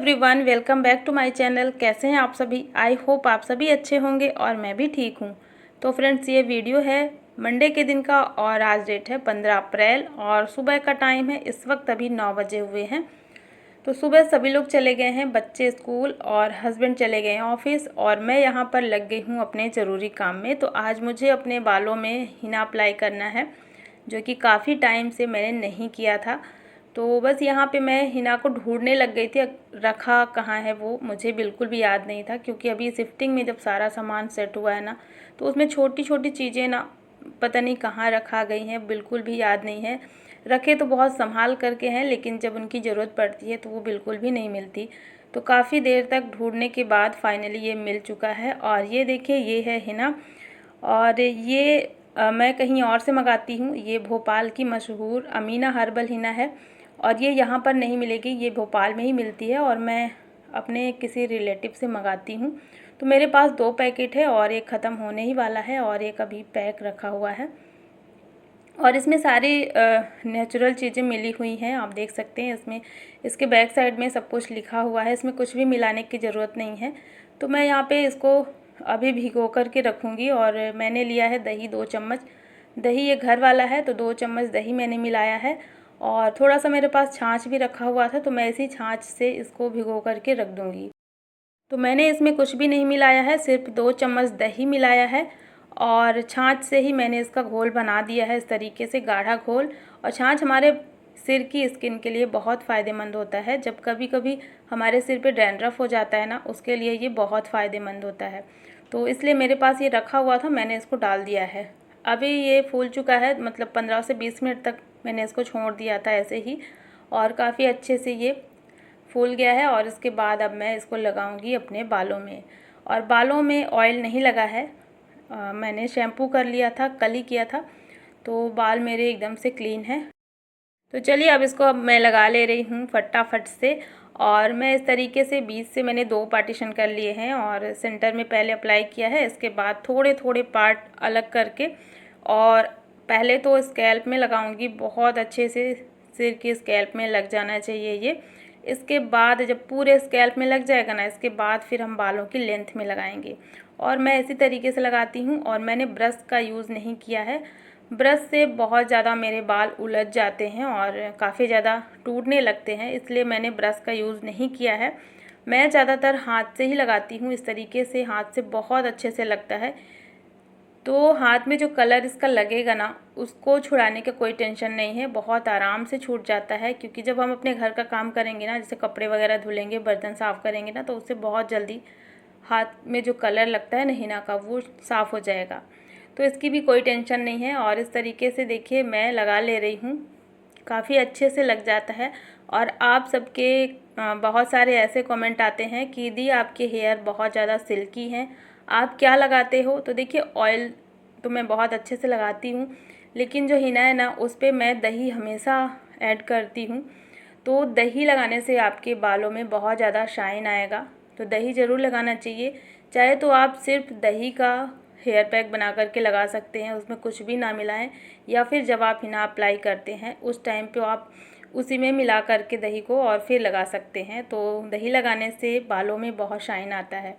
Everyone, welcome back to my channel. कैसे हैं आप सभी? आई होप आप सभी अच्छे होंगे और मैं भी ठीक हूं। तो फ्रेंड्स, ये वीडियो है मंडे के दिन का और आज डेट है 15 अप्रैल और सुबह का टाइम है। इस वक्त अभी 9 बजे हुए हैं। तो सुबह सभी लोग चले गए हैं, बच्चे स्कूल और हस्बैंड चले गए हैं ऑफिस और मैं यहाँ पर लग गई हूँ अपने ज़रूरी काम में। तो आज मुझे अपने बालों में हिना अप्लाई करना है, जो कि काफ़ी टाइम से मैंने नहीं किया था। तो बस यहाँ पे मैं हिना को ढूंढने लग गई थी, रखा कहाँ है वो मुझे बिल्कुल भी याद नहीं था, क्योंकि अभी शिफ्टिंग में जब सारा सामान सेट हुआ है ना, तो उसमें छोटी छोटी चीज़ें ना पता नहीं कहाँ रखा गई हैं, बिल्कुल भी याद नहीं है। रखे तो बहुत संभाल करके हैं, लेकिन जब उनकी ज़रूरत पड़ती है तो वो बिल्कुल भी नहीं मिलती। तो काफ़ी देर तक ढूंढने के बाद फाइनली ये मिल चुका है और ये देखिए, ये है हिना। और ये मैं कहीं और से मंगाती हूँ। ये भोपाल की मशहूर अमीना हर्बल हिना है और ये यहाँ पर नहीं मिलेगी, ये भोपाल में ही मिलती है और मैं अपने किसी रिलेटिव से मंगाती हूँ। तो मेरे पास 2 पैकेट है और एक ख़त्म होने ही वाला है और एक अभी पैक रखा हुआ है। और इसमें सारी नेचुरल चीज़ें मिली हुई हैं, आप देख सकते हैं। इसमें इसके बैक साइड में सब कुछ लिखा हुआ है, इसमें कुछ भी मिलाने की ज़रूरत नहीं है। तो मैं यहाँ पे इसको अभी भिगो कर के रखूँगी। और मैंने लिया है दही 2 चम्मच। दही ये घर वाला है, तो 2 चम्मच दही मैंने मिलाया है और थोड़ा सा मेरे पास छाछ भी रखा हुआ था, तो मैं इसी छाछ से इसको भिगो कर के रख दूँगी। तो मैंने इसमें कुछ भी नहीं मिलाया है, सिर्फ 2 चम्मच दही मिलाया है और छाछ से ही मैंने इसका घोल बना दिया है, इस तरीके से गाढ़ा घोल। और छाछ हमारे सिर की स्किन के लिए बहुत फ़ायदेमंद होता है। जब कभी कभी हमारे सिर पे डैंड्रफ हो जाता है ना, उसके लिए ये बहुत फ़ायदेमंद होता है। तो इसलिए मेरे पास ये रखा हुआ था, मैंने इसको डाल दिया है। अभी ये फूल चुका है, मतलब 15 से 20 मिनट तक मैंने इसको छोड़ दिया था ऐसे ही, और काफ़ी अच्छे से ये फूल गया है। और इसके बाद अब मैं इसको लगाऊंगी अपने बालों में। और बालों में ऑयल नहीं लगा है, मैंने शैम्पू कर लिया था, कल ही किया था, तो बाल मेरे एकदम से क्लीन है। तो चलिए अब इसको अब मैं लगा ले रही हूँ फटाफट से। और मैं इस तरीके से बीच से मैंने 2 पार्टीशन कर लिए हैं और सेंटर में पहले अप्लाई किया है, इसके बाद थोड़े थोड़े पार्ट अलग करके। और पहले तो स्कैल्प में लगाऊंगी, बहुत अच्छे से सिर की स्कैल्प में लग जाना चाहिए ये। इसके बाद जब पूरे स्कैल्प में लग जाएगा ना, इसके बाद फिर हम बालों की लेंथ में लगाएंगे। और मैं इसी तरीके से लगाती हूँ और मैंने ब्रश का यूज़ नहीं किया है। ब्रश से बहुत ज़्यादा मेरे बाल उलझ जाते हैं और काफ़ी ज़्यादा टूटने लगते हैं, इसलिए मैंने ब्रश का यूज़ नहीं किया है। मैं ज़्यादातर हाथ से ही लगाती हूँ, इस तरीके से हाथ से बहुत अच्छे से लगता है। तो हाथ में जो कलर इसका लगेगा ना, उसको छुड़ाने का कोई टेंशन नहीं है, बहुत आराम से छूट जाता है। क्योंकि जब हम अपने घर का काम करेंगे ना, जैसे कपड़े वगैरह धुलेंगे, बर्तन साफ़ करेंगे ना, तो उससे बहुत जल्दी हाथ में जो कलर लगता है ना हिना का, वो साफ़ हो जाएगा। तो इसकी भी कोई टेंशन नहीं है। और इस तरीके से देखिए मैं लगा ले रही हूँ, काफ़ी अच्छे से लग जाता है। और आप सबके बहुत सारे ऐसे कमेंट आते हैं कि दी आपके हेयर बहुत ज़्यादा सिल्की हैं, आप क्या लगाते हो? तो देखिए, ऑयल तो मैं बहुत अच्छे से लगाती हूँ, लेकिन जो हिना है ना, उस पर मैं दही हमेशा ऐड करती हूँ। तो दही लगाने से आपके बालों में बहुत ज़्यादा शाइन आएगा, तो दही ज़रूर लगाना चाहिए। चाहे तो आप सिर्फ दही का हेयर पैक बना करके लगा सकते हैं, उसमें कुछ भी ना मिलाएं, या फिर जब आप हिना अप्लाई करते हैं उस टाइम पे आप उसी में मिला करके दही को और फिर लगा सकते हैं। तो दही लगाने से बालों में बहुत शाइन आता है।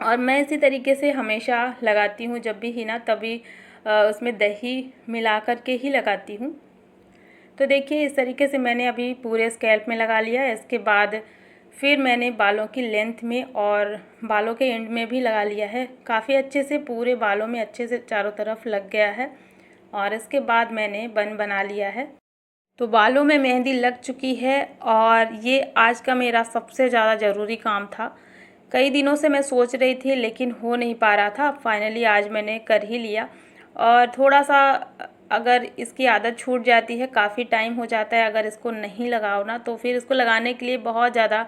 और मैं इसी तरीके से हमेशा लगाती हूँ, जब भी हिना तभी उसमें दही मिला करके ही लगाती हूँ। तो देखिए इस तरीके से मैंने अभी पूरे स्कैल्प में लगा लिया है। इसके बाद फिर मैंने बालों की लेंथ में और बालों के एंड में भी लगा लिया है, काफ़ी अच्छे से पूरे बालों में अच्छे से चारों तरफ लग गया है। और इसके बाद मैंने बन बना लिया है। तो बालों में मेहंदी लग चुकी है और ये आज का मेरा सबसे ज़्यादा ज़रूरी काम था। कई दिनों से मैं सोच रही थी लेकिन हो नहीं पा रहा था, फाइनली आज मैंने कर ही लिया। और थोड़ा सा अगर इसकी आदत छूट जाती है, काफ़ी टाइम हो जाता है अगर इसको नहीं लगाओ ना, तो फिर इसको लगाने के लिए बहुत ज़्यादा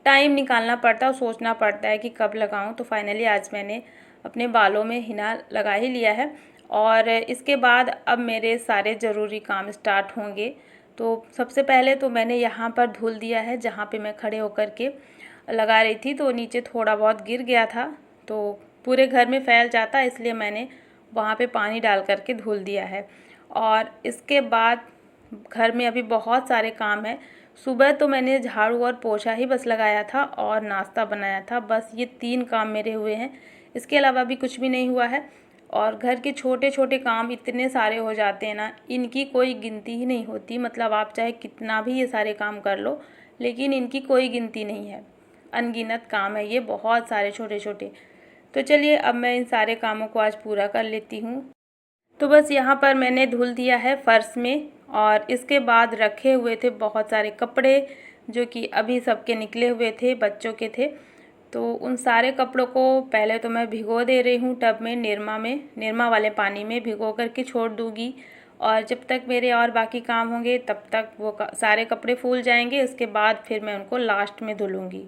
टाइम निकालना पड़ता है और सोचना पड़ता है कि कब लगाऊं। तो फाइनली आज मैंने अपने बालों में हिना लगा ही लिया है। और इसके बाद अब मेरे सारे ज़रूरी काम स्टार्ट होंगे। तो सबसे पहले तो मैंने यहाँ पर धुल दिया है, जहाँ पे मैं खड़े होकर के लगा रही थी, तो नीचे थोड़ा बहुत गिर गया था, तो पूरे घर में फैल जाता, इसलिए मैंने वहाँ पे पानी डाल करके धुल दिया है। और इसके बाद घर में अभी बहुत सारे काम हैं, सुबह तो मैंने झाड़ू और पोछा ही बस लगाया था और नाश्ता बनाया था, बस ये 3 काम मेरे हुए हैं। इसके अलावा भी कुछ भी नहीं हुआ है। और घर के छोटे छोटे काम इतने सारे हो जाते हैं ना, इनकी कोई गिनती ही नहीं होती। मतलब आप चाहे कितना भी ये सारे काम कर लो, लेकिन इनकी कोई गिनती नहीं है। अनगिनत काम है ये, बहुत सारे छोटे छोटे। तो चलिए अब मैं इन सारे कामों को आज पूरा कर लेती हूँ। तो बस यहाँ पर मैंने धुल दिया है फ़र्श में, और इसके बाद रखे हुए थे बहुत सारे कपड़े जो कि अभी सबके निकले हुए थे, बच्चों के थे। तो उन सारे कपड़ों को पहले तो मैं भिगो दे रही हूँ टब में, निरमा वाले पानी में भिगो करके छोड़ दूँगी। और जब तक मेरे और बाकी काम होंगे तब तक वो सारे कपड़े फूल जाएंगे। उसके बाद फिर मैं उनको लास्ट में धुलूँगी।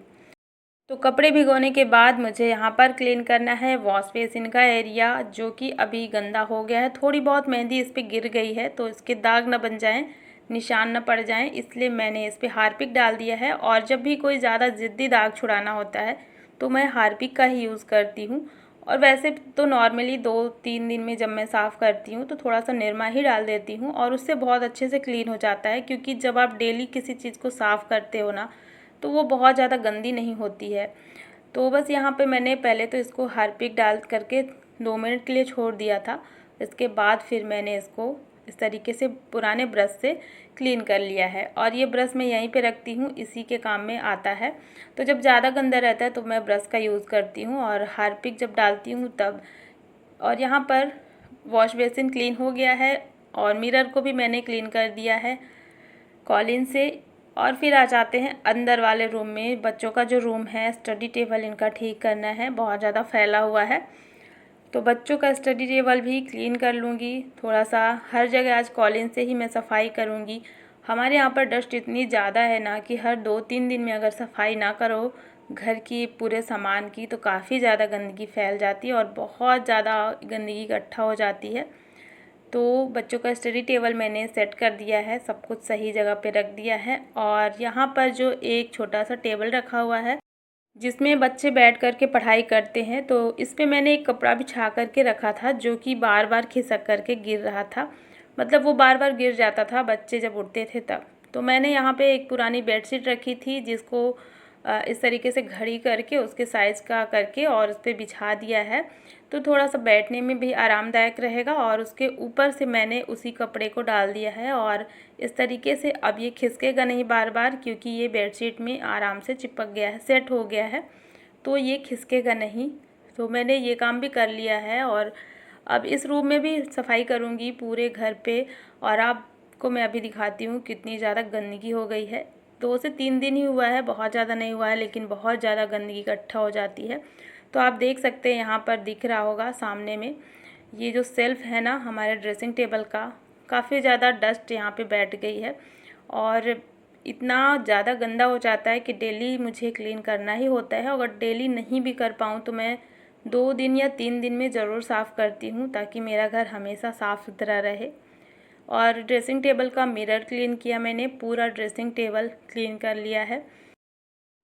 तो कपड़े भिगोने के बाद मुझे यहाँ पर क्लीन करना है वॉश बेसिन का एरिया, जो कि अभी गंदा हो गया है। थोड़ी बहुत मेहंदी इस पर गिर गई है, तो इसके दाग न बन जाएं, निशान न पड़ जाएं, इसलिए मैंने इस पर हार्पिक डाल दिया है। और जब भी कोई ज़्यादा ज़िद्दी दाग छुड़ाना होता है तो मैं हार्पिक का ही यूज़ करती हूँ। और वैसे तो नॉर्मली 2-3 दिन में जब मैं साफ़ करती हूँ तो थोड़ा सा निरमा ही डाल देती हूँ, और उससे बहुत अच्छे से क्लीन हो जाता है। क्योंकि जब आप डेली किसी चीज़ को साफ़ करते हो ना, तो वो बहुत ज़्यादा गंदी नहीं होती है। तो बस यहाँ पे मैंने पहले तो इसको हार्पिक डाल करके 2 मिनट के लिए छोड़ दिया था। इसके बाद फिर मैंने इसको इस तरीके से पुराने ब्रश से क्लीन कर लिया है। और ये ब्रश मैं यहीं पे रखती हूँ, इसी के काम में आता है। तो जब ज़्यादा गंदा रहता है तो मैं ब्रश का यूज़ करती हूँ, और हार्पिक जब डालती हूँ तब। और यहाँ पर वॉश बेसिन क्लीन हो गया है, और मिरर को भी मैंने क्लीन कर दिया है कॉलिन से। और फिर आ जाते हैं अंदर वाले रूम में। बच्चों का जो रूम है, स्टडी टेबल इनका ठीक करना है, बहुत ज़्यादा फैला हुआ है। तो बच्चों का स्टडी टेबल भी क्लीन कर लूँगी। थोड़ा सा हर जगह आज कॉलिन से ही मैं सफाई करूँगी। हमारे यहाँ पर डस्ट इतनी ज़्यादा है ना कि हर 2-3 दिन में अगर सफाई ना करो घर की पूरे सामान की, तो काफ़ी ज़्यादा गंदगी फैल जाती है और बहुत ज़्यादा गंदगी इकट्ठा हो जाती है। तो बच्चों का स्टडी टेबल मैंने सेट कर दिया है, सब कुछ सही जगह पे रख दिया है। और यहाँ पर जो एक छोटा सा टेबल रखा हुआ है जिसमें बच्चे बैठ कर के पढ़ाई करते हैं, तो इस पे मैंने एक कपड़ा बिछा करके रखा था जो कि बार बार खिसक करके गिर रहा था। मतलब वो बार बार गिर जाता था बच्चे जब उठते थे तब। तो मैंने यहाँ पे एक पुरानी बेडशीट रखी थी जिसको इस तरीके से घड़ी करके उसके साइज़ का करके और उस पर बिछा दिया है। तो थोड़ा सा बैठने में भी आरामदायक रहेगा। और उसके ऊपर से मैंने उसी कपड़े को डाल दिया है, और इस तरीके से अब ये खिसकेगा नहीं बार बार, क्योंकि ये बेडशीट में आराम से चिपक गया है, सेट हो गया है, तो ये खिसकेगा नहीं। तो मैंने ये काम भी कर लिया है। और अब इस रूम में भी सफाई करूँगी पूरे घर पे। और आपको मैं अभी दिखाती हूँ कितनी ज़्यादा गंदगी हो गई है। 2 से 3 दिन ही हुआ है, बहुत ज़्यादा नहीं हुआ है, लेकिन बहुत ज़्यादा गंदगी इकट्ठा हो जाती है। तो आप देख सकते हैं यहाँ पर दिख रहा होगा सामने में, ये जो सेल्फ़ है ना हमारे ड्रेसिंग टेबल का, काफ़ी ज़्यादा डस्ट यहाँ पे बैठ गई है। और इतना ज़्यादा गंदा हो जाता है कि डेली मुझे क्लीन करना ही होता है। अगर डेली नहीं भी कर पाऊँ तो मैं 2 दिन या 3 दिन में ज़रूर साफ़ करती हूँ, ताकि मेरा घर हमेशा साफ़ सुथरा रहे। और ड्रेसिंग टेबल का मिरर क्लीन किया मैंने, पूरा ड्रेसिंग टेबल क्लीन कर लिया है।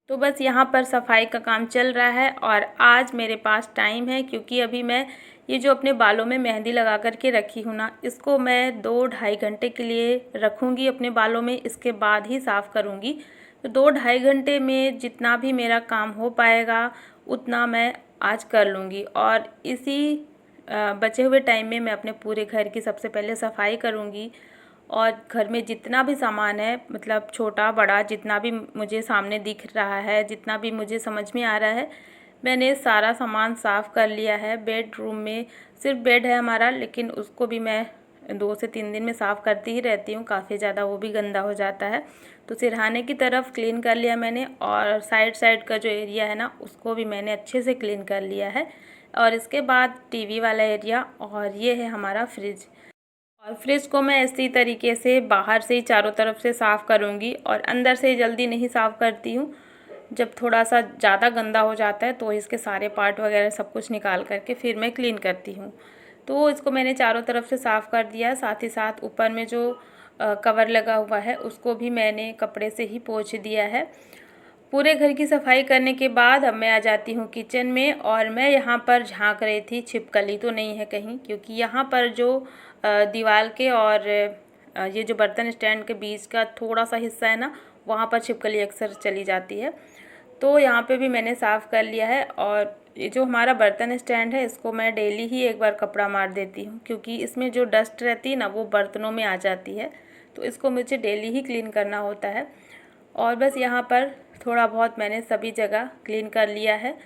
तो बस यहाँ पर सफाई का काम चल रहा है। और आज मेरे पास टाइम है, क्योंकि अभी मैं ये जो अपने बालों में मेहंदी लगा कर के रखी हूँ ना, इसको मैं 2-2.5 घंटे के लिए रखूँगी अपने बालों में, इसके बाद ही साफ़ करूँगी। तो 2-2.5 घंटे में जितना भी मेरा काम हो पाएगा उतना मैं आज कर लूँगी। और इसी बचे हुए टाइम में मैं अपने पूरे घर की सबसे पहले सफाई करूँगी। और घर में जितना भी सामान है, मतलब छोटा बड़ा जितना भी मुझे सामने दिख रहा है, जितना भी मुझे समझ में आ रहा है, मैंने सारा सामान साफ़ कर लिया है। बेडरूम में सिर्फ बेड है हमारा, लेकिन उसको भी मैं 2 से 3 दिन में साफ़ करती ही रहती हूँ, काफ़ी ज़्यादा वो भी गंदा हो जाता है। तो सिरहाने की तरफ क्लीन कर लिया मैंने, और साइड साइड का जो एरिया है ना उसको भी मैंने अच्छे से क्लीन कर लिया है। और इसके बाद टीवी वाला एरिया, और ये है हमारा फ्रिज। और फ्रिज को मैं इसी तरीके से बाहर से ही चारों तरफ से साफ़ करूँगी, और अंदर से जल्दी नहीं साफ़ करती हूँ। जब थोड़ा सा ज़्यादा गंदा हो जाता है तो इसके सारे पार्ट वगैरह सब कुछ निकाल करके फिर मैं क्लीन करती हूँ। तो इसको मैंने चारों तरफ से साफ़ कर दिया। साथ ही साथ ऊपर में जो कवर लगा हुआ है उसको भी मैंने कपड़े से ही पोंछ दिया है। पूरे घर की सफाई करने के बाद अब मैं आ जाती हूँ किचन में। और मैं यहाँ पर झांक रही थी छिपकली तो नहीं है कहीं, क्योंकि यहाँ पर जो दीवार के और ये जो बर्तन स्टैंड के बीच का थोड़ा सा हिस्सा है ना, वहाँ पर छिपकली अक्सर चली जाती है। तो यहाँ पे भी मैंने साफ़ कर लिया है। और ये जो हमारा बर्तन स्टैंड है इसको मैं डेली ही एक बार कपड़ा मार देती हूँ, क्योंकि इसमें जो डस्ट रहती है ना वो बर्तनों में आ जाती है, तो इसको मुझे डेली ही क्लीन करना होता है। और बस यहाँ पर थोड़ा बहुत मैंने सभी जगह क्लीन कर लिया है।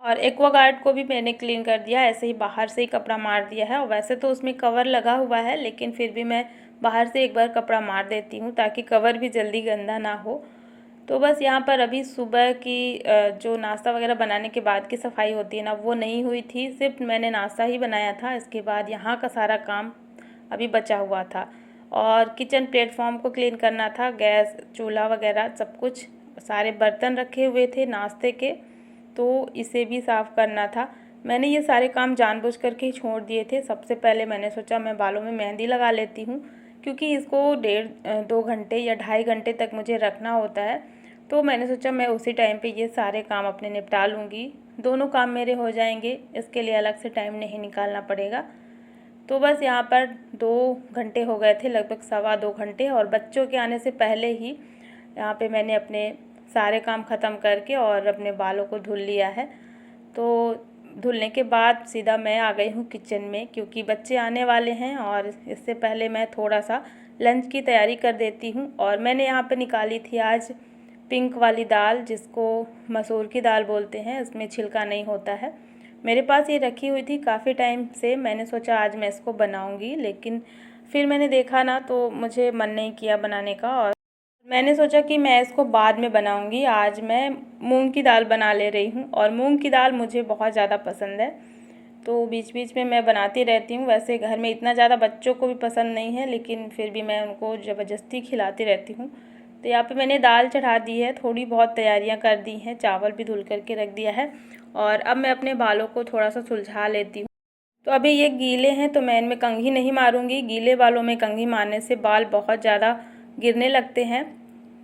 और एक्वागार्ड को भी मैंने क्लीन कर दिया, ऐसे ही बाहर से ही कपड़ा मार दिया है। और वैसे तो उसमें कवर लगा हुआ है, लेकिन फिर भी मैं बाहर से एक बार कपड़ा मार देती हूँ ताकि कवर भी जल्दी गंदा ना हो। तो बस यहाँ पर अभी सुबह की जो नाश्ता वगैरह बनाने के बाद की सफाई होती है ना वो नहीं हुई थी, सिर्फ मैंने नाश्ता ही बनाया था। इसके बाद यहाँ का सारा काम अभी बचा हुआ था। और किचन प्लेटफॉर्म को क्लीन करना था, गैस चूल्हा वगैरह सब कुछ, सारे बर्तन रखे हुए थे नाश्ते के, तो इसे भी साफ़ करना था। मैंने ये सारे काम जानबूझ करके ही छोड़ दिए थे। सबसे पहले मैंने सोचा मैं बालों में मेहंदी लगा लेती हूँ, क्योंकि इसको 1.5-2 घंटे या 2.5 घंटे तक मुझे रखना होता है। तो मैंने सोचा मैं उसी टाइम पे ये सारे काम अपने निपटा लूँगी, दोनों काम मेरे हो जाएंगे, इसके लिए अलग से टाइम नहीं निकालना पड़ेगा। तो बस यहाँ पर 2 घंटे हो गए थे, लगभग 2.25 घंटे। और बच्चों के आने से पहले ही यहाँ पे मैंने अपने सारे काम ख़त्म करके और अपने बालों को धुल लिया है। तो धुलने के बाद सीधा मैं आ गई हूँ किचन में, क्योंकि बच्चे आने वाले हैं और इससे पहले मैं थोड़ा सा लंच की तैयारी कर देती हूँ। और मैंने यहाँ पे निकाली थी आज पिंक वाली दाल, जिसको मसूर की दाल बोलते हैं, इसमें छिलका नहीं होता है। मेरे पास ये रखी हुई थी काफ़ी टाइम से, मैंने सोचा आज मैं इसको बनाऊँगी, लेकिन फिर मैंने देखा ना तो मुझे मन नहीं किया बनाने का, और मैंने सोचा कि मैं इसको बाद में बनाऊंगी। आज मैं मूंग की दाल बना ले रही हूँ, और मूंग की दाल मुझे बहुत ज़्यादा पसंद है, तो बीच बीच में मैं बनाती रहती हूँ। वैसे घर में इतना ज़्यादा बच्चों को भी पसंद नहीं है, लेकिन फिर भी मैं उनको ज़बरदस्ती खिलाती रहती हूँ। तो यहाँ पे मैंने दाल चढ़ा दी है, थोड़ी बहुत तैयारियाँ कर दी हैं, चावल भी धुल करके रख दिया है। और अब मैं अपने बालों को थोड़ा सा सुलझा लेती हूँ। तो अभी ये गीले हैं तो मैं इनमें कंघी नहीं मारूंगी, गीले बालों में कंघी मारने से बाल बहुत ज़्यादा गिरने लगते हैं,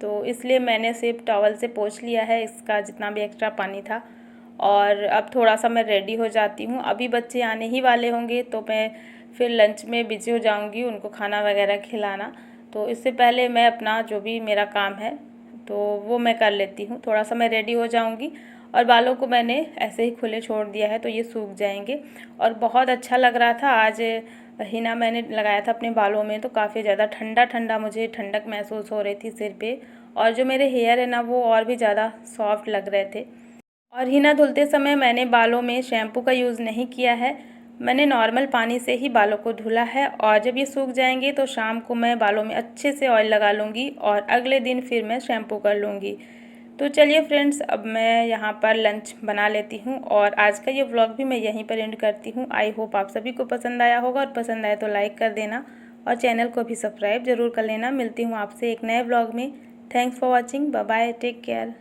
तो इसलिए मैंने सिर्फ टॉवल से पोंछ लिया है इसका जितना भी एक्स्ट्रा पानी था। और अब थोड़ा सा मैं रेडी हो जाती हूँ, अभी बच्चे आने ही वाले होंगे तो मैं फिर लंच में बिजी हो जाऊँगी, उनको खाना वगैरह खिलाना। तो इससे पहले मैं अपना जो भी मेरा काम है तो वो मैं कर लेती हूँ, थोड़ा सा मैं रेडी हो जाऊँगी। और बालों को मैंने ऐसे ही खुले छोड़ दिया है तो ये सूख जाएंगे। और बहुत अच्छा लग रहा था, आज हिना मैंने लगाया था अपने बालों में, तो काफ़ी ज़्यादा ठंडा ठंडा मुझे ठंडक महसूस हो रही थी सिर पे, और जो मेरे हेयर है ना वो और भी ज़्यादा सॉफ्ट लग रहे थे। और हिना धुलते समय मैंने बालों में शैम्पू का यूज़ नहीं किया है, मैंने नॉर्मल पानी से ही बालों को धुला है। और जब ये सूख जाएंगे तो शाम को मैं बालों में अच्छे से ऑयल लगा लूँगी, और अगले दिन फिर मैं शैम्पू कर लूँगी। तो चलिए फ्रेंड्स, अब मैं यहाँ पर लंच बना लेती हूँ, और आज का ये व्लॉग भी मैं यहीं पर एंड करती हूँ। आई होप आप सभी को पसंद आया होगा, और पसंद आए तो लाइक कर देना, और चैनल को भी सब्सक्राइब ज़रूर कर लेना। मिलती हूँ आपसे एक नए व्लॉग में। Thanks for watching, bye bye, take care.